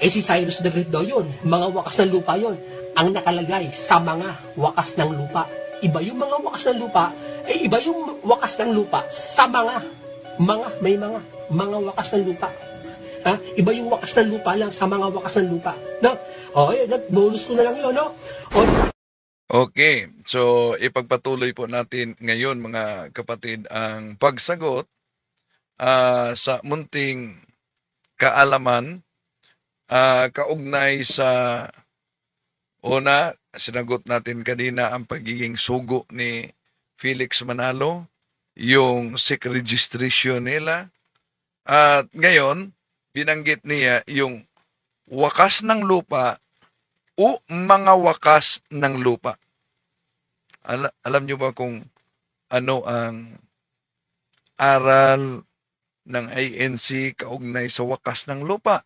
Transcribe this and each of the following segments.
Si Cyrus the Great daw yun. Mga wakas ng lupa yun. Ang nakalagay sa mga wakas ng lupa. Iba yung mga wakas ng lupa, iba yung wakas ng lupa sa may mga wakas ng lupa. Ha? Iba yung wakas ng lupa lang sa mga wakas ng lupa. No? Okay, bonus ko na lang yun, no? Okay, so ipagpatuloy po natin ngayon mga kapatid ang pagsagot sa munting kaalaman kaugnay sa una, sinagot natin kanina ang pagiging sugo ni Felix Manalo, yung SEC registration nila, at ngayon, binanggit niya yung wakas ng lupa o mga wakas ng lupa. Alam nyo ba kung ano ang aral ng ANC kaugnay sa wakas ng lupa?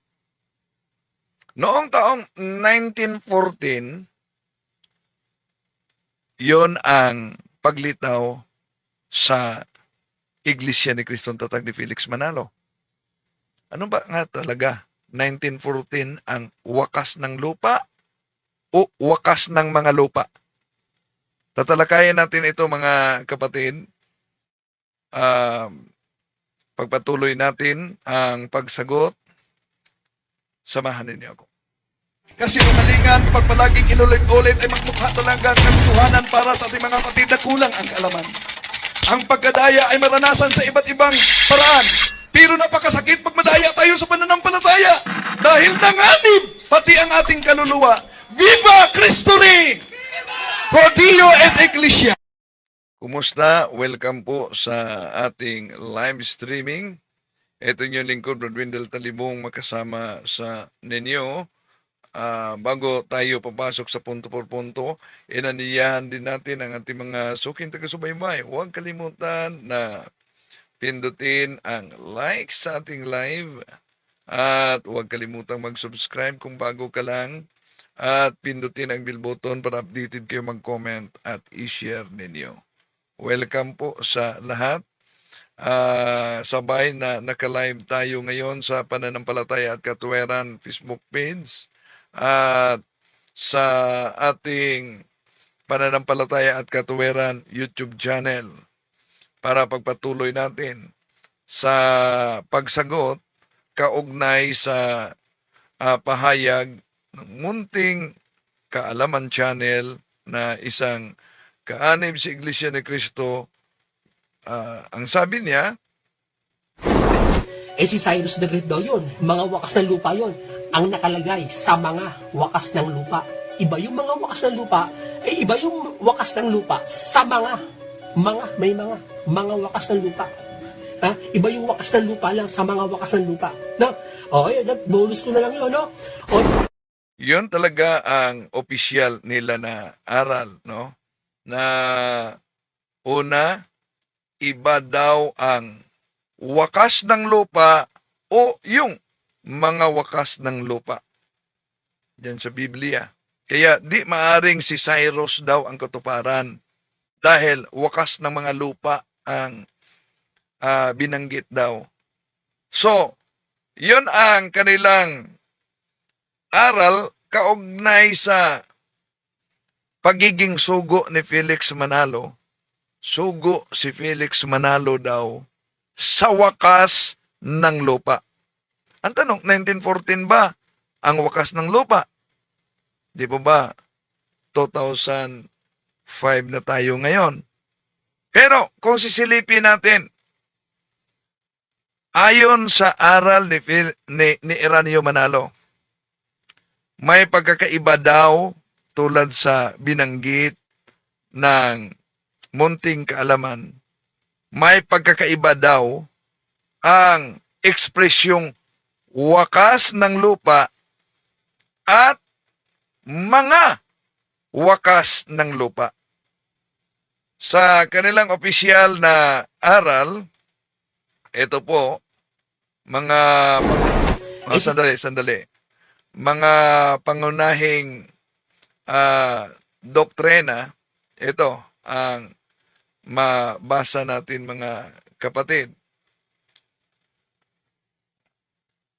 Noong taong 1914, yon ang paglitaw sa Iglesia ni Kristong Tatag ni Felix Manalo. Ano ba nga talaga 1914 ang wakas ng lupa o wakas ng mga lupa? Tatalakayan natin ito mga kapatid. Pagpatuloy natin ang pagsagot. Samahan ninyo ako. Kasi umalingan, pag palaging inulit-ulit ay magmukha talaga ang katotohanan para sa ating mga kapatid na kulang ang kaalaman. Ang pagkadaya ay maranasan sa iba't ibang paraan. Pero napakasakit pag madaya tayo sa pananampalataya. Dahil nanganib pati ang ating kaluluwa. Viva Cristo Rey! Pro Dio et Ecclesia! Kumusta? Welcome po sa ating live streaming. Ito yung lingkod, Brad Wendell Talibong, makasama sa ninyo. Bago tayo papasok sa punto por punto, inaniyahan din natin ang ating mga suking taga-subaybay. Huwag kalimutan na pindutin ang like sa ating live at huwag kalimutan mag-subscribe kung bago ka lang at pindutin ang bell button para updated kayo mag-comment at i-share ninyo. Welcome po sa lahat. Sabay na naka-live tayo ngayon sa Pananampalataya at Katuwiran Facebook page at sa ating Pananampalataya at Katuwiran YouTube channel para pagpatuloy natin sa pagsagot kaugnay sa pahayag ng munting kaalaman channel na isang kaanib sa Iglesia ni Cristo. Ang sabi niya, Si Cyrus the Great daw yun. Mga wakas ng lupa yun. Ang nakalagay sa mga wakas ng lupa. Iba yung mga wakas ng lupa, iba yung wakas ng lupa sa may mga wakas ng lupa. Ha? Iba yung wakas ng lupa lang sa mga wakas ng lupa. No? Okay, bonus ko na lang yun, no? yun talaga ang opisyal nila na aral, no? Na una, iba daw ang wakas ng lupa o yung mga wakas ng lupa. Diyan sa Biblia. Kaya di maaring si Cyrus daw ang katuparan dahil wakas ng mga lupa ang binanggit daw. So, yun ang kanilang aral kaugnay sa pagiging sugo ni Felix Manalo. Sugo si Felix Manalo daw sa wakas ng lupa. Ang tanong, 1914 ba ang wakas ng lupa? Di ba ba 2005 na tayo ngayon? Pero kung sisilipin natin, ayon sa aral ni Eranio Manalo, may pagkakaiba daw tulad sa binanggit ng munting kaalaman, may pagkakaiba daw ang ekspresyong wakas ng lupa at mga wakas ng lupa. Sa kanilang opisyal na aral, ito po, sandali. Mga pangunahing doktrina, ito ang mabasa natin mga kapatid.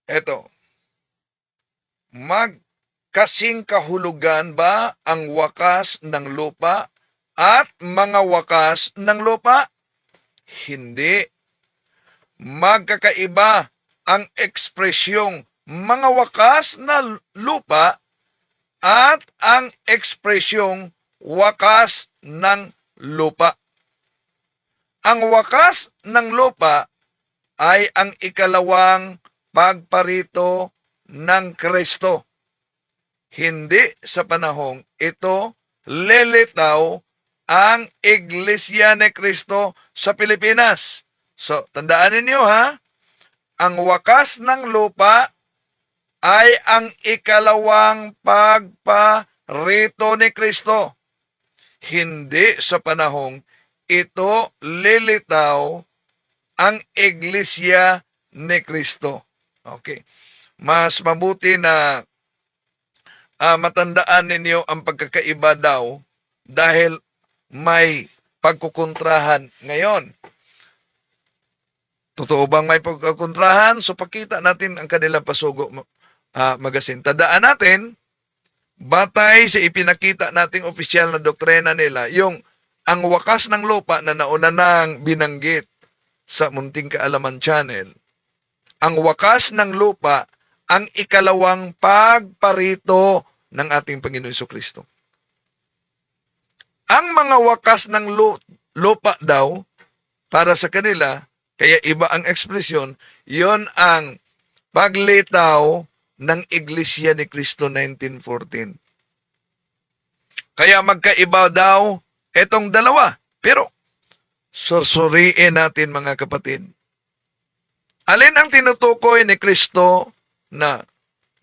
Ito. magkasing kahulugan ba ang wakas ng lupa at mga wakas ng lupa? Hindi. Magkakaiba ang ekspresyong mga wakas na lupa at ang ekspresyong wakas ng lupa. Ang wakas ng lupa ay ang ikalawang pagparito ng Kristo. Hindi sa panahong ito lilitaw ang Iglesia ni Kristo sa Pilipinas. So, tandaan ninyo ha, ang wakas ng lupa ay ang ikalawang pagparito ni Kristo. Hindi sa panahong ito lilitaw ang Iglesia ni Kristo. Okay. Mas mabuti na matandaan ninyo ang pagkakaiba daw dahil may pagkukontrahan ngayon. Totoo bang may pagkukontrahan? So pakita natin ang kanilang pasugo magasin. Tandaan natin, batay sa ipinakita nating opisyal na doktrina nila, yung ang wakas ng lupa na nauna nang binanggit sa Munting Kaalaman Channel, ang wakas ng lupa ang ikalawang pagparito ng ating Panginoon Jesucristo. Ang mga wakas ng lupa daw, para sa kanila, kaya iba ang ekspresyon, yon ang paglitaw ng Iglesia ni Cristo 1914. Kaya magkaiba daw itong dalawa. Pero, susuriin natin mga kapatid. Alin ang tinutukoy ni Kristo na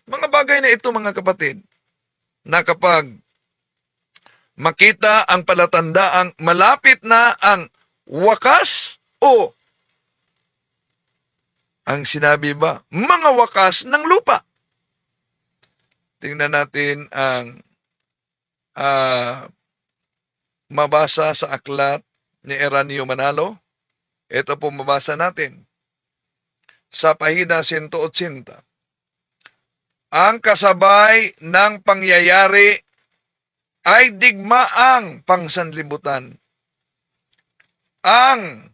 mga bagay na ito mga kapatid, na kapag makita ang palatandaang malapit na ang wakas o ang sinabi ba, mga wakas ng lupa. Tingnan natin ang mabasa sa aklat ni Eranio Manalo. Ito po mabasa natin. Sa pahina 180. Ang kasabay ng pangyayari ay digmaang pangsanlibutan. Ang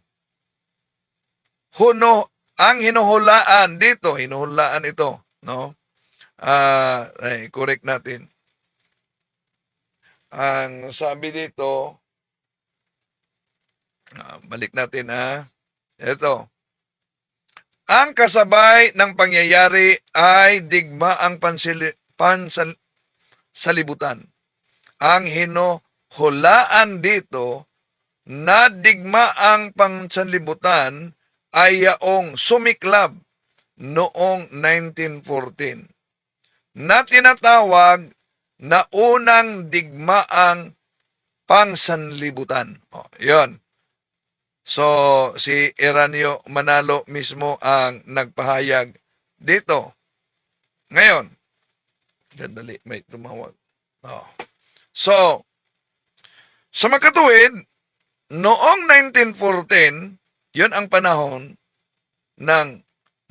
hinuhulaan dito, hinuhulaan ito, no? Correct natin. Ang sabi dito, balik natin ito. Ang kasabay ng pangyayari ay digmaang pansalibutan. Ang hinuhulaan dito na digmaang pansanlibutan ay yaong sumiklab noong 1914 na tinatawag na unang digmaang pangsanlibutan. Yon. So, si Eranio Manalo mismo ang nagpahayag dito. Ngayon, sandali, may tumawag. So, sa makatuwid, noong 1914, yun ang panahon ng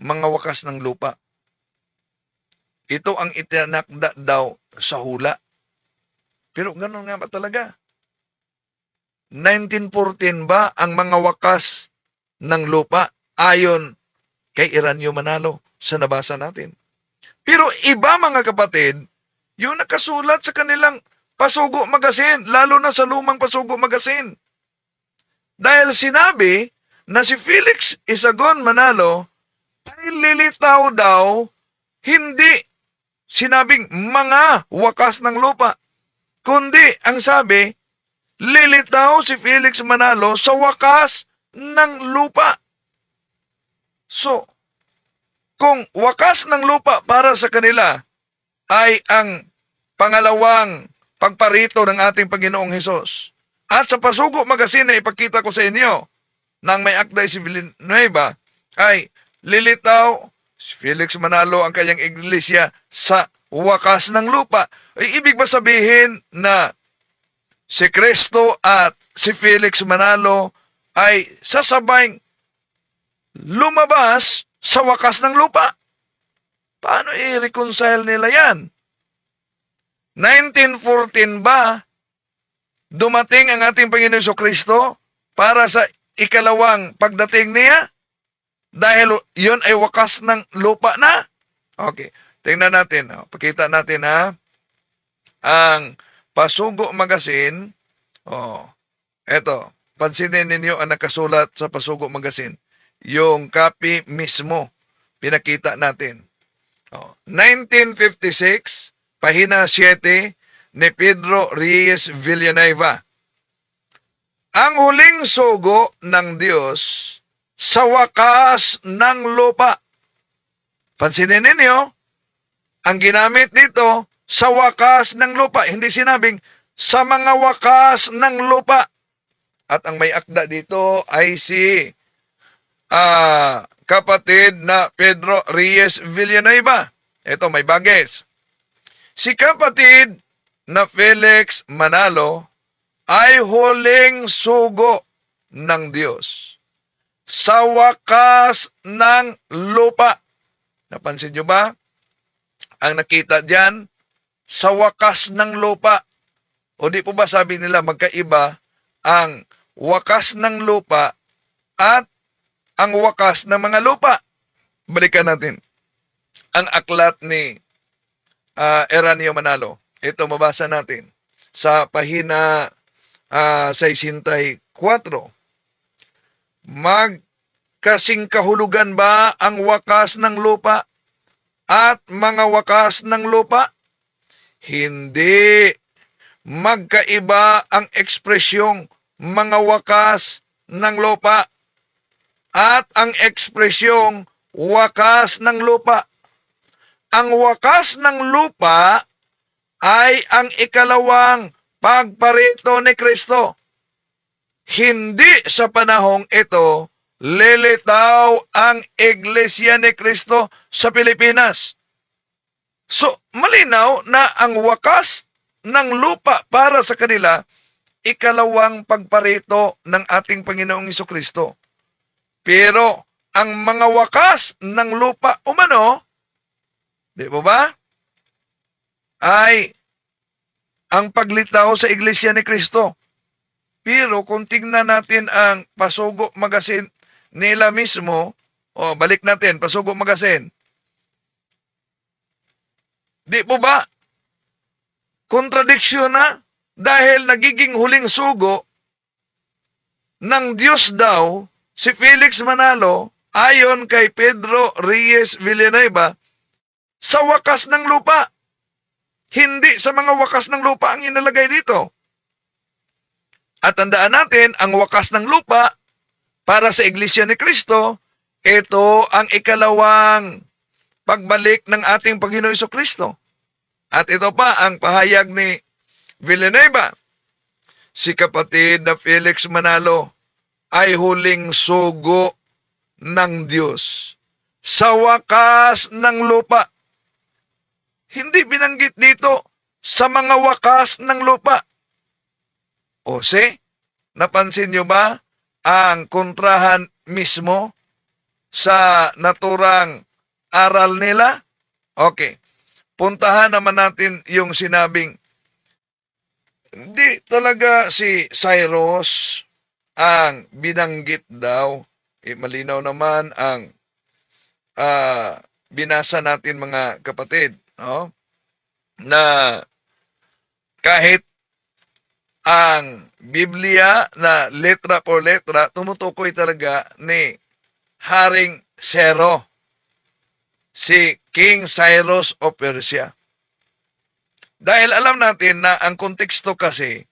mga wakas ng lupa. Ito ang itinakda daw sa hula. Pero gano'n nga ba talaga? 1914 ba ang mga wakas ng lupa ayon kay Eranio Manalo sa nabasa natin? Pero iba mga kapatid, yung nakasulat sa kanilang Pasugo Magazine, lalo na sa lumang Pasugo Magazine. Dahil sinabi na si Felix Isagon Manalo ay lilitaw daw, hindi sinabing mga wakas ng lupa, kundi ang sabi, lilitaw si Felix Manalo sa wakas ng lupa. So, kung wakas ng lupa para sa kanila ay ang pangalawang pagparito ng ating Panginoong Hesus, at sa Pasugo Magazine na ipakita ko sa inyo ng may akday si Villanueva, ay lilitaw si Felix Manalo ang kanyang iglesia sa wakas ng lupa. Ay ibig ba sabihin na si Kristo at si Felix Manalo ay sasabayng lumabas sa wakas ng lupa? Paano i-reconcile nila yan? 1914 ba dumating ang ating Panginoon Jesucristo para sa ikalawang pagdating niya? Dahil yun ay wakas ng lupa na? Okay, tingnan natin. Pakita natin ang Pasugo Magazine. Eto, pansinin ninyo ang nakasulat sa Pasugo Magazine. Yung copy mismo, pinakita natin. 1956, pahina 7 ni Pedro Reyes Villanueva. Ang huling sugo ng Diyos sa wakas ng lupa. Pansinin ninyo, ang ginamit dito sa wakas ng lupa. Hindi sinabing sa mga wakas ng lupa. At ang may akda dito ay si kapatid na Pedro Reyes Villanueva. Ito, may bagis. Si kapatid na Felix Manalo ay huling sugo ng Diyos sa wakas ng lupa. Napansin nyo ba? Ang nakita diyan, sa wakas ng lupa. O di po ba sabi nila magkaiba ang wakas ng lupa at ang wakas ng mga lupa? Balikan natin ang aklat ni Eranio Manalo. Ito, mabasa natin sa pahina 64. Magkasing kahulugan ba ang wakas ng lupa at mga wakas ng lupa? Hindi. Magkaiba ang ekspresyong mga wakas ng lupa at ang ekspresyong wakas ng lupa. Ang wakas ng lupa ay ang ikalawang pagparito ni Kristo. Hindi sa panahong ito lilitaw ang Iglesia ni Kristo sa Pilipinas. So, malinaw na ang wakas ng lupa para sa kanila, ikalawang pagparito ng ating Panginoong Jesucristo. Pero, ang mga wakas ng lupa umano, di ba ba? Ay ang paglitaw sa Iglesia ni Kristo. Pero kung tingnan natin ang Pasugo Magazine nila mismo, balik natin, Pasugo Magazine. Di po ba? Kontradiksyon na dahil nagiging huling sugo ng Diyos daw si Felix Manalo ayon kay Pedro Reyes Villanueva sa wakas ng lupa. Hindi sa mga wakas ng lupa ang inalagay dito. At tandaan natin, ang wakas ng lupa para sa Iglesia ni Kristo, ito ang ikalawang pagbalik ng ating Panginoon Jesucristo. At ito pa ang pahayag ni Villanueva. Si kapatid na Felix Manalo ay huling sugo ng Diyos sa wakas ng lupa. Hindi binanggit dito sa mga wakas ng lupa. O napansin nyo ba ang kontrahan mismo sa naturang aral nila? Okay. Puntahan naman natin yung sinabing, hindi talaga si Cyrus ang binanggit daw. Malinaw naman ang binasa natin mga kapatid. Na kahit ang Biblia na letra por letra, tumutukoy talaga ni Haring Zero, si King Cyrus of Persia. Dahil alam natin na ang konteksto kasi,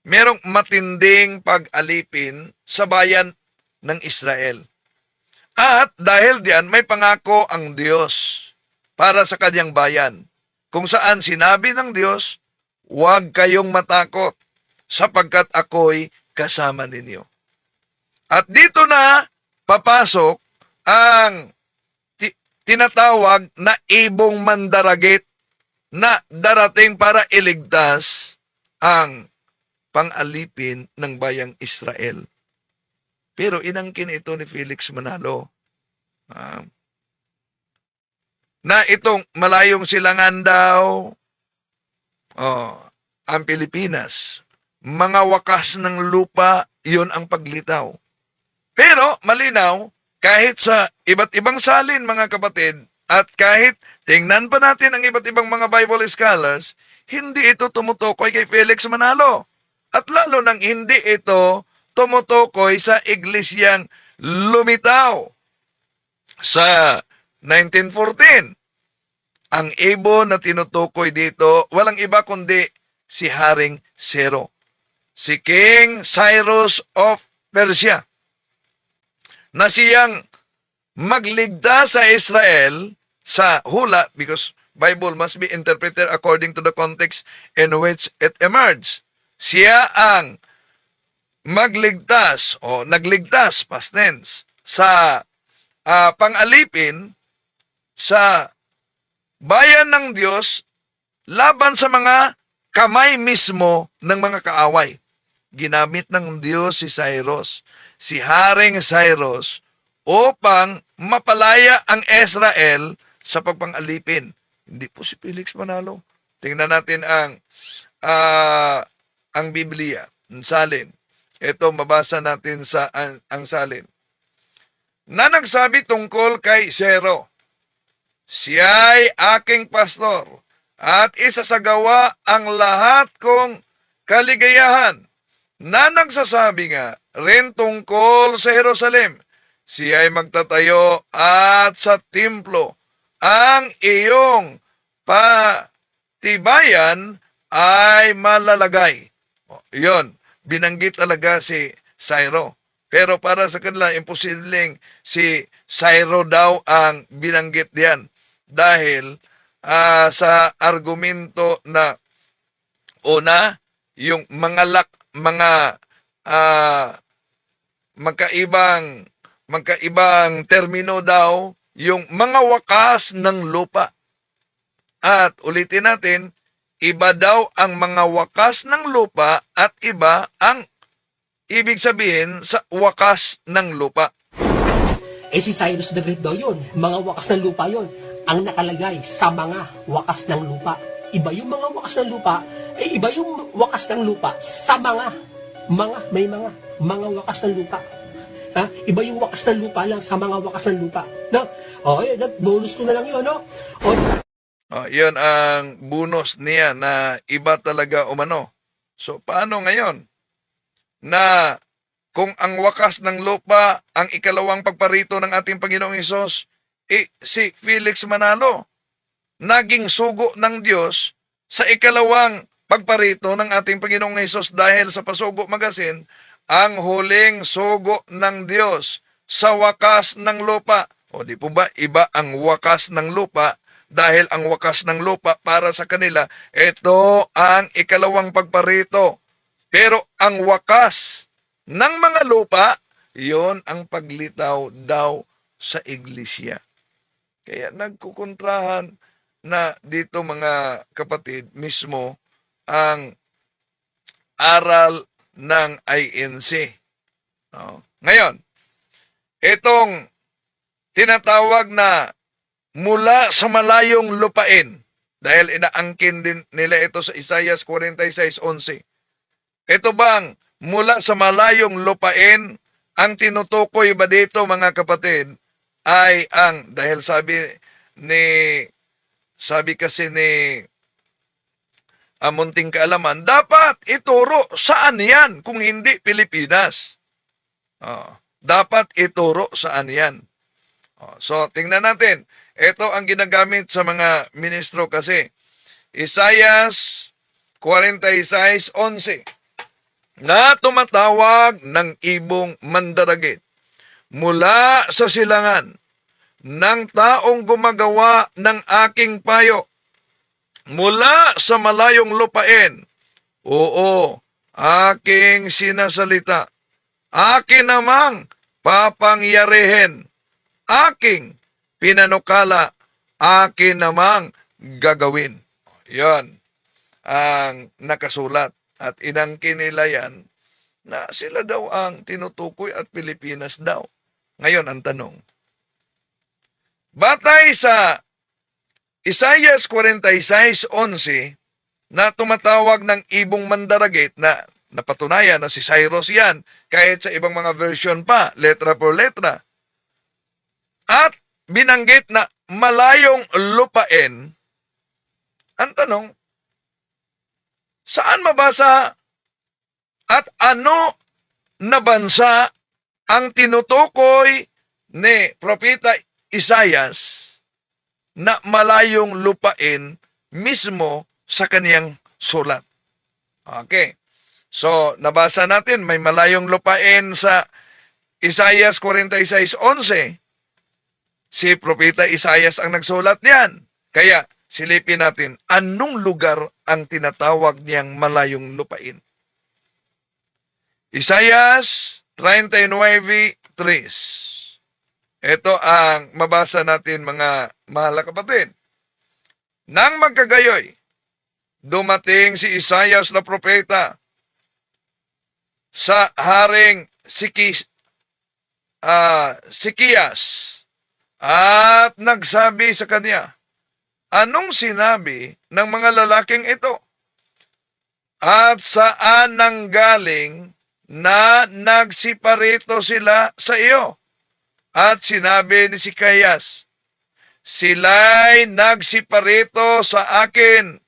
merong matinding pag-alipin sa bayan ng Israel. At dahil diyan, may pangako ang Diyos para sa kanyang bayan, kung saan sinabi ng Diyos, huwag kayong matakot, sapagkat ako'y kasama ninyo. At dito na papasok ang tinatawag na ibong mandaragit na darating para iligtas ang pang-alipin ng bayang Israel. Pero inangkin ito ni Felix Manalo. na itong malayong silangan daw, ang Pilipinas, mga wakas ng lupa, yun ang paglitaw. Pero malinaw, kahit sa iba't ibang salin mga kapatid, at kahit tingnan pa natin ang iba't ibang mga Bible scholars, hindi ito tumutukoy kay Felix Manalo. At lalo nang hindi ito tumutukoy sa iglesyang lumitaw sa 1914. Ang ibon na tinutukoy dito, walang iba kundi si Haring Zero, si King Cyrus of Persia, na siyang magligtas sa Israel sa hula, because Bible must be interpreted according to the context in which it emerged. Siya ang magligtas o nagligtas, past tense, sa pangalipin sa bayan ng Diyos laban sa mga kamay mismo ng mga kaaway. Ginamit ng Diyos si Cyrus, si Haring Cyrus, upang mapalaya ang Israel sa pagpangalipin. Hindi po si Felix Manalo. Tingnan natin ang Biblia, ang salin. Ito, mabasa natin sa ang salin. Na nagsabi tungkol kay Zero, siya'y aking pastor at isasagawa ang lahat kong kaligayahan. Na nagsasabi nga rin tungkol sa Jerusalem, siya'y magtatayo at sa templo ang iyong patibayan ay malalagay. Yun, binanggit talaga si Cyrus. Pero para sa kanila, imposibleng si Cyrus daw ang binanggit diyan. Dahil sa argumento na una, yung mga magkaibang termino daw, yung mga wakas ng lupa. At ulitin natin, iba daw ang mga wakas ng lupa at iba ang ibig sabihin sa wakas ng lupa. Si Cyrus the Great daw yun, mga wakas ng lupa yun, ang nakalagay sa mga wakas ng lupa. Iba yung mga wakas ng lupa, iba yung wakas ng lupa sa mga wakas ng lupa. Ha? Iba yung wakas ng lupa lang sa mga wakas ng lupa. No? Okay, that bonus ko na lang yun, no? Yun ang bonus niya na iba talaga umano. So, paano ngayon? Na kung ang wakas ng lupa, ang ikalawang pagparito ng ating Panginoong Hesus, si Felix Manalo, naging sugo ng Diyos sa ikalawang pagparito ng ating Panginoong Hesus dahil sa Pasugo Magazine, ang huling sugo ng Diyos sa wakas ng lupa. O di po ba, iba ang wakas ng lupa dahil ang wakas ng lupa para sa kanila, ito ang ikalawang pagparito. Pero ang wakas ng mga lupa, yon ang paglitaw daw sa iglesia. Kaya nagkukontrahan na dito mga kapatid mismo ang aral ng INC. No? Ngayon, itong tinatawag na mula sa malayong lupain, dahil inaangkin din nila ito sa Isaiah 46:11. Ito bang mula sa malayong lupain, ang tinutukoy ba dito mga kapatid ay dahil sabi kasi ni Munting Kaalaman, dapat ituro saan yan kung hindi Pilipinas. Dapat ituro saan yan. So, tingnan natin. Ito ang ginagamit sa mga ministro kasi. Isaiah 46:11 na tumatawag ng ibong mandaragit mula sa silangan ng taong gumagawa ng aking payo mula sa malayong lupain. Oo, aking sinasalita. Akin namang papangyarihin. Aking pinanukala. Akin namang gagawin. Yan ang nakasulat. At inangkin nila yan na sila daw ang tinutukoy at Pilipinas daw. Ngayon ang tanong, batay sa Isaias 46:11 na tumatawag ng ibong mandaragit na napatunayan na si Cyrus yan, kahit sa ibang mga version pa, letra por letra. At binanggit na malayong lupain. Ang tanong, saan mabasa at ano na bansa ang tinutukoy ni Propeta Isaias na malayong lupain mismo sa kaniyang sulat? Okay. So, nabasa natin, may malayong lupain sa Isaias 46:11. Si Propeta Isaias ang nagsulat niyan. Kaya, silipin natin, anong lugar ang tinatawag niyang malayong lupain? Isaias 39:3. Ito ang mabasa natin, mga mahal na kapatid. Nang magkagayoy, dumating si Isaias na propeta sa haring Sikiyas at nagsabi sa kanya, anong sinabi ng mga lalaking ito? At saan nanggaling na nagsiparito sila sa iyo? At sinabi ni Sikiyas, sila'y nagsiparito sa akin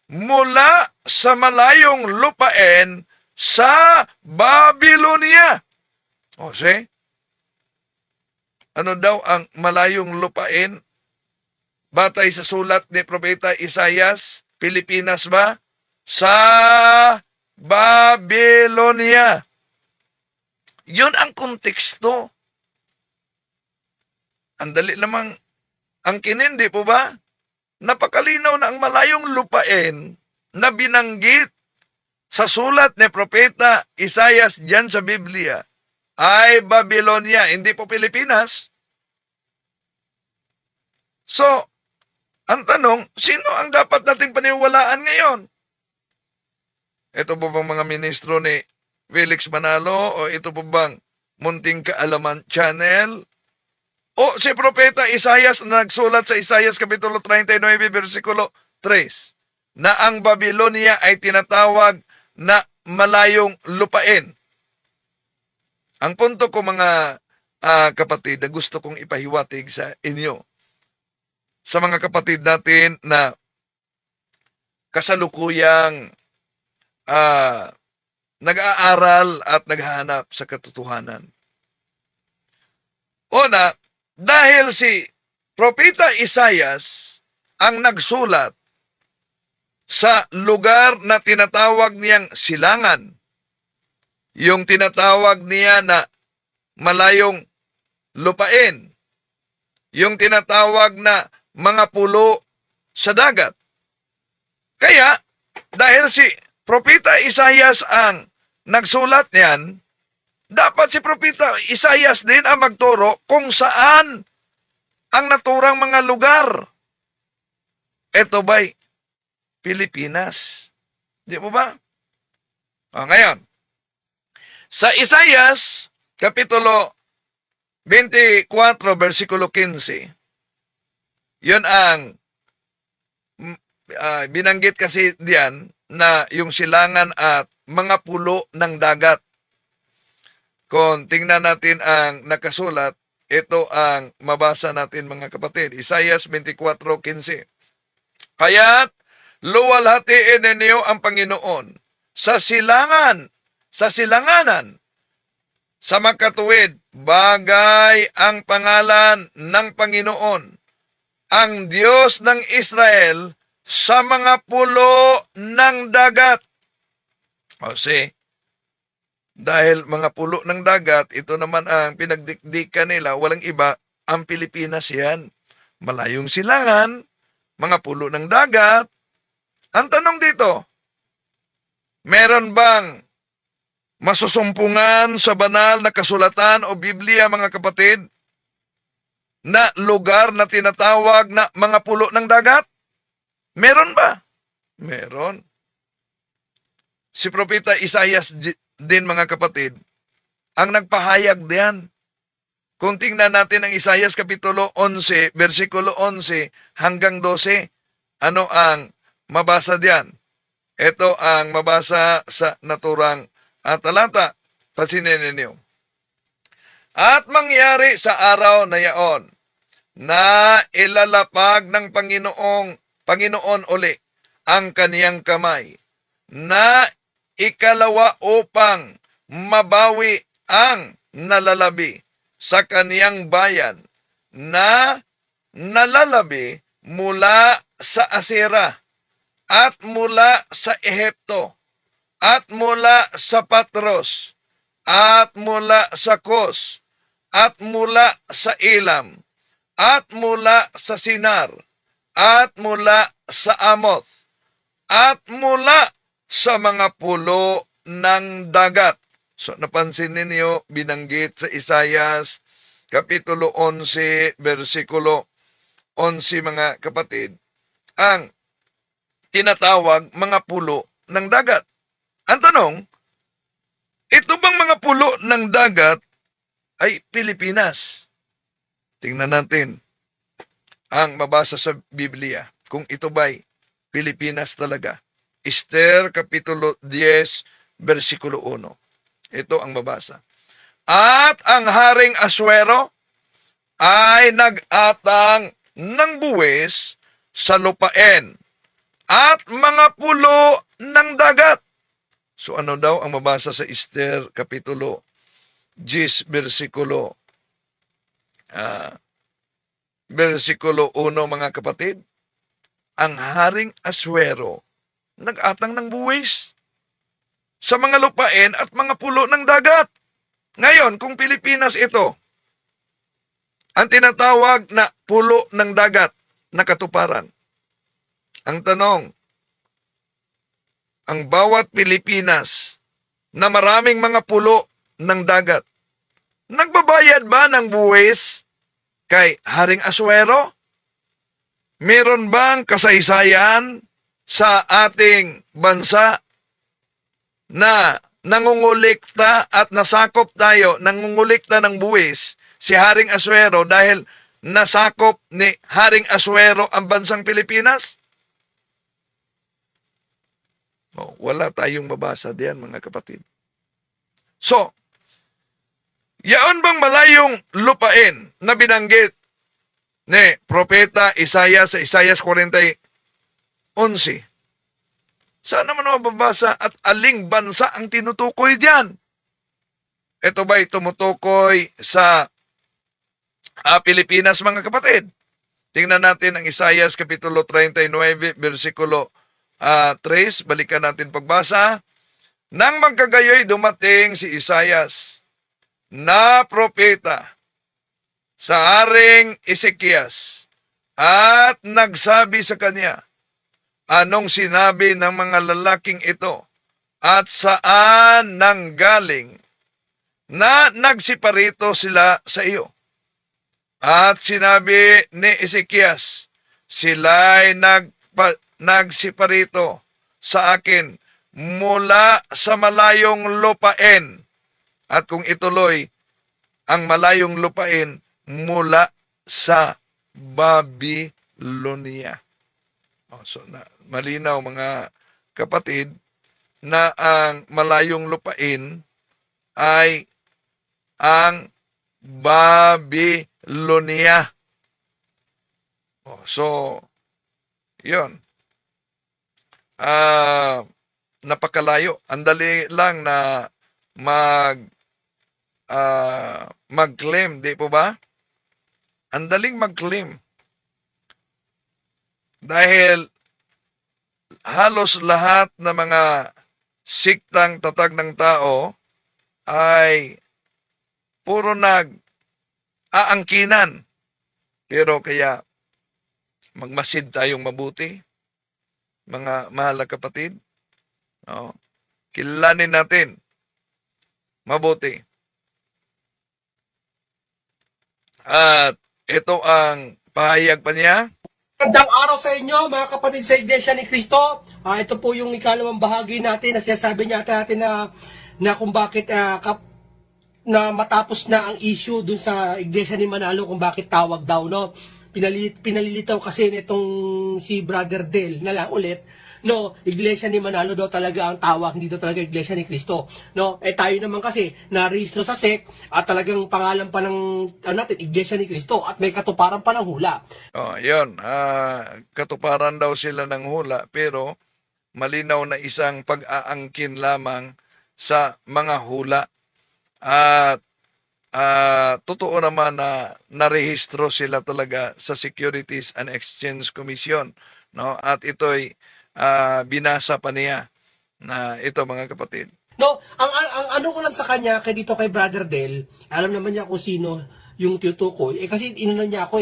mula sa malayong lupain sa Babylonia. O, see? Ano daw ang malayong lupain? Batay sa sulat ni Propeta Isaias, Pilipinas ba? Sa Babylonia. Yun ang konteksto. Ang dali lamang ang kinindi po ba? Napakalinaw na ang malayong lupain na binanggit sa sulat ni Propeta Isaias diyan sa Biblia ay Babylonia, hindi po Pilipinas. So, ang tanong, sino ang dapat nating paniwalaan ngayon? Ito po bang mga ministro ni Felix Manalo o ito po bang Munting Kaalaman Channel? O si Propeta Isaias na nagsulat sa Isaias Kapitulo 39, versikulo 3, na ang Babylonia ay tinatawag na malayong lupain. Ang punto ko, mga kapatid, na gusto kong ipahiwatig sa inyo, sa mga kapatid natin na kasalukuyang nag-aaral at naghahanap sa katotohanan. Una, dahil si Propeta Isaias ang nagsulat sa lugar na tinatawag niyang silangan, yung tinatawag niya na malayong lupain, yung tinatawag na mga pulo sa dagat. Kaya, dahil si Propeta Isaias ang nagsulat niyan, dapat si Propeta Isaias din ang magturo kung saan ang naturang mga lugar. Ito ba'y Pilipinas? Di po ba? Ngayon, sa Isaias, Kapitulo 24, versikulo 15, yun ang binanggit kasi diyan na yung silangan at mga pulo ng dagat. Kung tingnan natin ang nakasulat, ito ang mabasa natin, mga kapatid. Isaias 24:15. Kaya't luwalhatiin ninyo ang Panginoon sa silanganan, sa makatuwid, bagay ang pangalan ng Panginoon, ang Diyos ng Israel, sa mga pulo ng dagat. O see, dahil mga pulo ng dagat, ito naman ang pinagdikdikan nila, walang iba, ang Pilipinas yan. Malayong silangan, mga pulo ng dagat. Ang tanong dito, meron bang masusumpungan sa banal na kasulatan o Biblia, mga kapatid, na lugar na tinatawag na mga pulo ng dagat? Meron ba? Meron. Si Propeta Isaias din, mga kapatid, ang nagpahayag diyan Kung tingnan natin ang Isaias Kapitulo 11, versikulo 11 hanggang 12, ano ang mabasa diyan? Ito ang mabasa sa naturang talata. Pasinin ninyo. At mangyari sa araw na yaon, na ilalapag ng Panginoon uli ang kaniyang kamay, na ikalawa upang mabawi ang nalalabi sa kaniyang bayan, na nalalabi mula sa Asira, at mula sa Ehipto, at mula sa Patros, at mula sa Kos, at mula sa Elam, at mula sa Sinar, at mula sa Amoth, at mula sa mga pulo ng dagat. So napansin ninyo, binanggit sa Isaias Kapitulo 11, versikulo 11 mga kapatid, ang tinatawag mga pulo ng dagat. Ang tanong, ito bang mga pulo ng dagat ay Pilipinas? Tingnan natin ang mabasa sa Biblia kung ito ba'y Pilipinas talaga. Esther Kapitulo 10, versikulo 1. Ito ang mabasa. At ang Haring Aswero ay nag-atang ng buwis sa lupain at mga pulo ng dagat. So ano daw ang mabasa sa Esther Kapitulo 10, versikulo 1 mga kapatid? Ang Haring Aswero nag-atang ng buwis sa mga lupain at mga pulo ng dagat. Ngayon, kung Pilipinas ito, ang tinatawag na pulo ng dagat na katuparan. Ang tanong, ang bawat Pilipinas na maraming mga pulo ng dagat, nagbabayad ba ng buwis kay Haring Aswero? Meron bang kasaysayan sa ating bansa na nangungulikta at nasakop tayo, nangungulikta ng buwis si Haring Aswero dahil nasakop ni Haring Aswero ang bansang Pilipinas? Oh, wala tayong mabasa diyan mga kapatid. So, yaon bang malayong lupain na binanggit ni Propeta Isaias sa Isaias 40:11? Saan naman mababasa at aling bansa ang tinutukoy diyan? Ito ba'y tumutukoy sa Pilipinas mga kapatid? Tingnan natin ang Isaias Kapitulo 39, versikulo 3, balikan natin pagbasa. Nang magkagayoy dumating si Isaias na propeta sa Haring Ezekias at nagsabi sa kanya, anong sinabi ng mga lalaking ito at saan nanggaling na nagsiparito sila sa iyo? At sinabi ni Ezekias, sila'y nagsiparito sa akin mula sa malayong lupain. At kung ituloy, ang malayong lupain mula sa Babylonia. So, malinaw mga kapatid na ang malayong lupain ay ang Babylonia. So, yun. Napakalayo. Ang dali lang na mag-claim, di po ba? Ang daling mag-claim. Dahil halos lahat ng mga siktang tatag ng tao ay puro nag-aangkinan. Pero kaya magmasid tayong mabuti, mga mahal na kapatid. Kilalanin natin mabuti. At ito ang pahayag pa niya. Magandang araw sa inyo, mga kapatid sa Iglesia ni Cristo. Ito po yung ikalawang bahagi natin na sinasabi natin na kung bakit na matapos na ang issue dun sa Iglesia ni Manalo kung bakit tawag daw, no? Pinalilitaw kasi nitong si Brother Del na lang ulit, no, Iglesia ni Manalo daw talaga ang tawag, hindi daw talaga Iglesia ni Cristo, no? Tayo naman kasi narehistro sa SEC at talagang pangalan pa ng natin Iglesia ni Cristo at may katuparan pa ng hula. Yun. Katuparan daw sila ng hula, pero malinaw na isang pag-aangkin lamang sa mga hula. At totoo naman na narehistro sila talaga sa Securities and Exchange Commission, no? At ito'y binasa pa niya na ito, mga kapatid. No, ang ano ko lang sa kanya kay dito kay Brother Del, alam naman niya kung sino yung tinutukoy. Kasi inano niya ako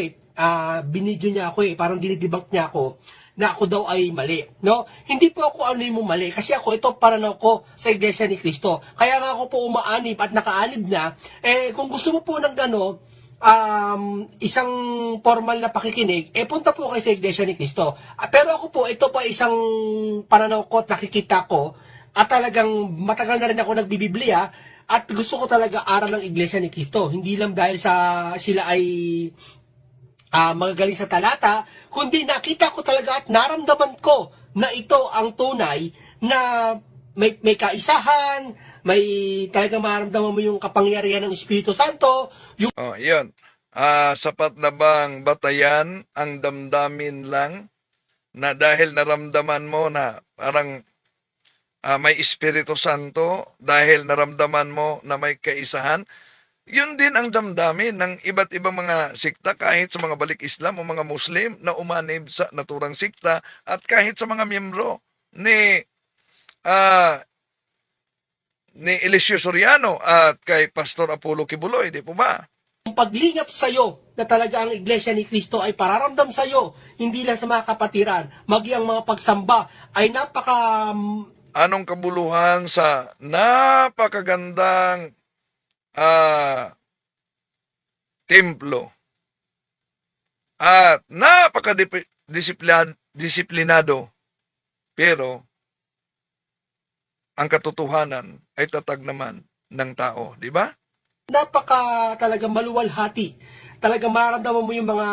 binidyo niya ako parang dinidebunk niya ako na ako daw ay mali, no? Hindi po ako ano yung mali kasi ako ito paranaw ko sa Iglesia ni Cristo. Kaya nga ako po umaanib at nakaanib na, kung gusto mo po ng isang formal na pakikinig, punta po kayo sa Iglesia ni Cristo. Pero ako po, ito pa isang pananaw ko at nakikita ko, at talagang matagal na rin ako nagbibiblia, at gusto ko talaga aral ng Iglesia ni Cristo. Hindi lang dahil sila ay magagaling sa talata, kundi nakita ko talaga at naramdaman ko na ito ang tunay na may kaisahan, may talagang maramdaman mo yung kapangyarihan ng Espiritu Santo. Yun. Sapat na bang batayan ang damdamin lang na dahil naramdaman mo na parang may Espiritu Santo, dahil naramdaman mo na may kaisahan? Yun din ang damdamin ng iba't ibang mga sikta, kahit sa mga balik Islam o mga Muslim na umanib sa naturang sikta, at kahit sa mga miyembro ni Eliseo Soriano at kay Pastor Apollo Kibuloy, di po ba? Ang paglingap sa iyo na talaga ang Iglesia ni Cristo ay pararamdam sa iyo, hindi lang sa mga kapatiran, maging ang mga pagsamba ay Anong kabuluhan sa napakagandang templo at napakadisiplinado, pero ang katotohanan ay tatag naman ng tao, di ba? Napaka talaga maluwalhati. Talaga maramdaman mo yung mga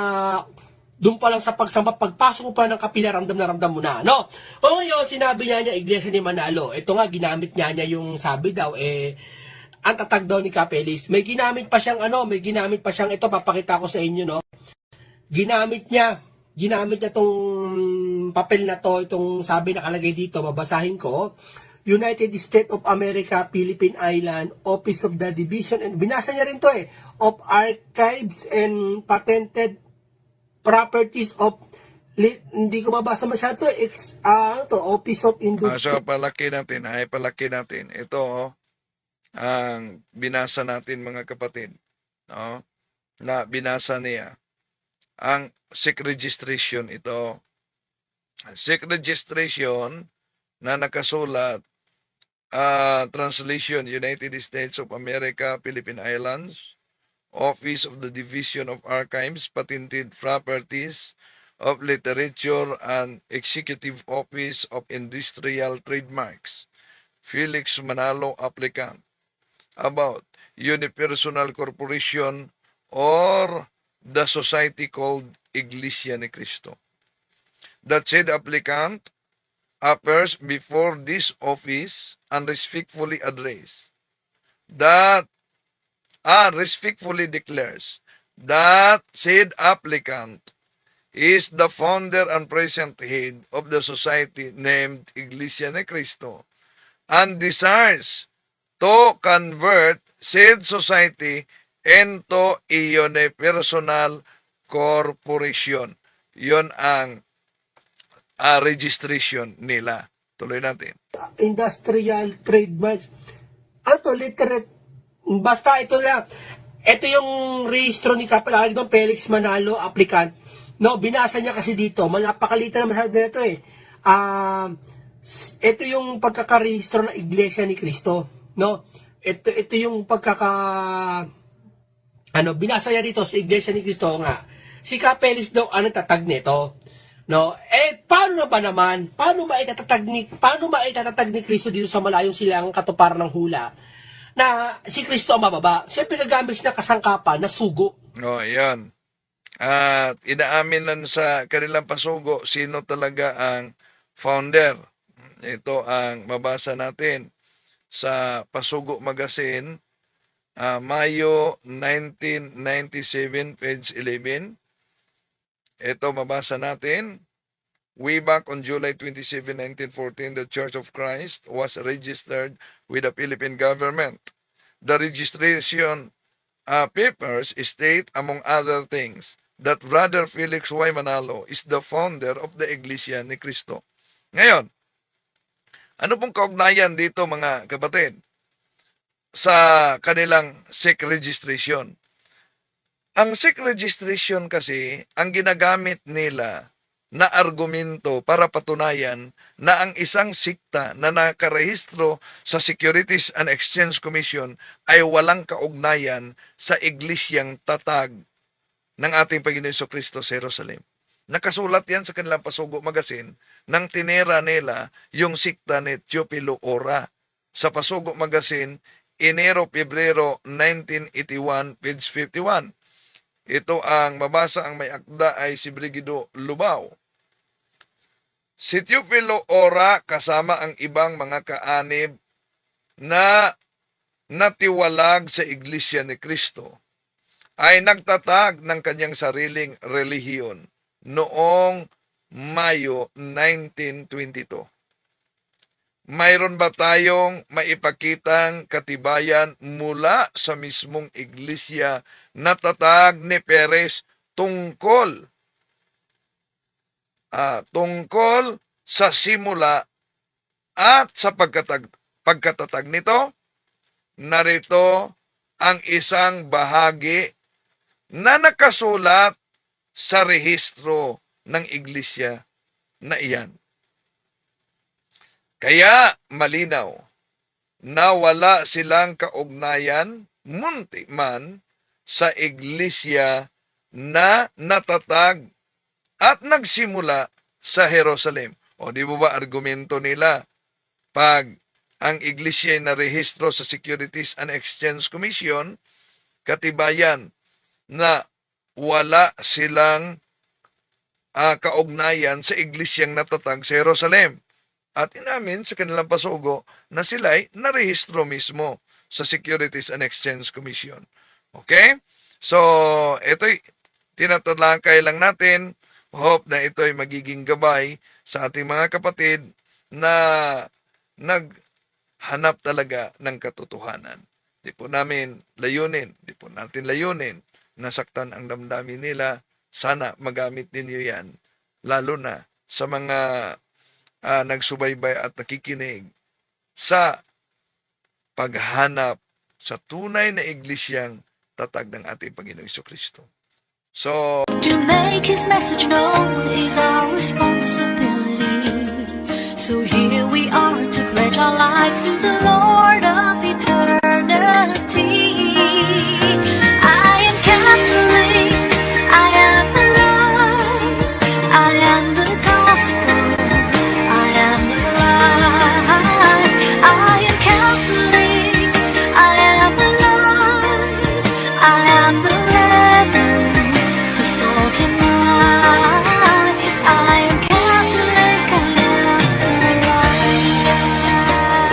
doon pa lang sa pagsamba, pagpasok mo pa ng kapila, ramdam na ramdam mo na, no? O ngayon, sinabi niya Iglesia ni Manalo. Ito nga, ginamit niya yung sabi daw, ang tatag daw ni Capelis. May ginamit pa siyang ito, papakita ko sa inyo, no? Ginamit niya tong papel na to, itong sabi nakalagay dito, babasahin ko. United States of America, Philippine Island, Office of the Division, and binasa niya rin to of Archives and Patented Properties of, hindi ko mabasa masyado, Office of Industry. So, palaki natin. Ito, ang binasa natin, mga kapatid, no? Na binasa niya. Ang SEC registration ito. SEC registration na nakasulat, translation, United States of America, Philippine Islands, Office of the Division of Archives, Patented Properties of Literature, and Executive Office of Industrial Trademarks, Felix Manalo, applicant, about unipersonal corporation or the society called Iglesia ni Cristo. That said applicant appears before this office and respectfully declares that said applicant is the founder and present head of the society named Iglesia ni Cristo and desires to convert said society into a unipersonal corporation. Yon ang registration nila. Tuloy natin. Industrial trademarks. Literate. Basta ito lang. Ito yung rehistro ni Kapalagi doon, Felix Manalo, applicant. No, binasa niya kasi dito. Napakalitan naman sa dito ito yung pagkakarehistro ng Iglesia ni Cristo. No? Ito yung binasa niya dito sa Iglesia ni Cristo nga. Si Capelis daw tatag nito. No? Paano maitatag ni Cristo dito sa malayong silang katuparan ng hula? na si Kristo ang mababa. Siyempre nagamit siya ng kasangkapan na sugo. Ayan. At inaamin lang sa kanilang pasugo sino talaga ang founder. Ito ang mabasa natin sa Pasugo Magazine, Mayo 1997, page 11. Ito mabasa natin. Way back on July 27, 1914, the Church of Christ was registered with the Philippine government. The registration papers state, among other things, that Brother Felix Y. Manalo is the founder of the Iglesia ni Cristo. Ngayon, ano pong kaugnayan dito mga kapatid sa kanilang SEC registration? Ang SEC registration kasi, ang ginagamit nila na argumento para patunayan na ang isang sikta na nakarehistro sa Securities and Exchange Commission ay walang kaugnayan sa iglesyang tatag ng ating Panginoon Jesucristo sa Jerusalem. Nakasulat yan sa kanilang Pasugo Magazine nang tinera nila yung sikta ni Teofilo Ora. Sa Pasugo Magazine, Enero-Pebrero 1981, page 51. Ito ang mabasa, ang may akda ay si Brigido Lubao. Si Teofilo Ora kasama ang ibang mga kaanib na natiwalag sa Iglesia ni Cristo ay nagtatag ng kanyang sariling relihiyon noong Mayo 1922. Mayroon ba tayong maipakitang katibayan mula sa mismong iglesia na tatag ni Perez tungkol sa simula at sa pagkatatag nito? Narito ang isang bahagi na nakasulat sa rehistro ng iglesia na iyan. Kaya malinaw na wala silang kaugnayan, munti man, sa iglesia na natatag at nagsimula sa Jerusalem. O di ba argumento nila, pag ang iglesia ay narehistro sa Securities and Exchange Commission, katibayan na wala silang kaugnayan sa iglesyang natatag sa Jerusalem. At inamin sa kanilang pasugo na sila ay narehistro mismo sa Securities and Exchange Commission. Okay? So, ito'y tinatalakay lang natin. Hope na ito'y magiging gabay sa ating mga kapatid na naghanap talaga ng katotohanan. Di po natin layunin na saktan ang damdamin nila. Sana magamit ninyo yan, lalo na sa mga nagsubaybay at nakikinig sa paghanap sa tunay na iglesyang tatag ng ating Panginoong Jesucristo. So, to make His message known is our responsibility. So here we are to pledge our lives to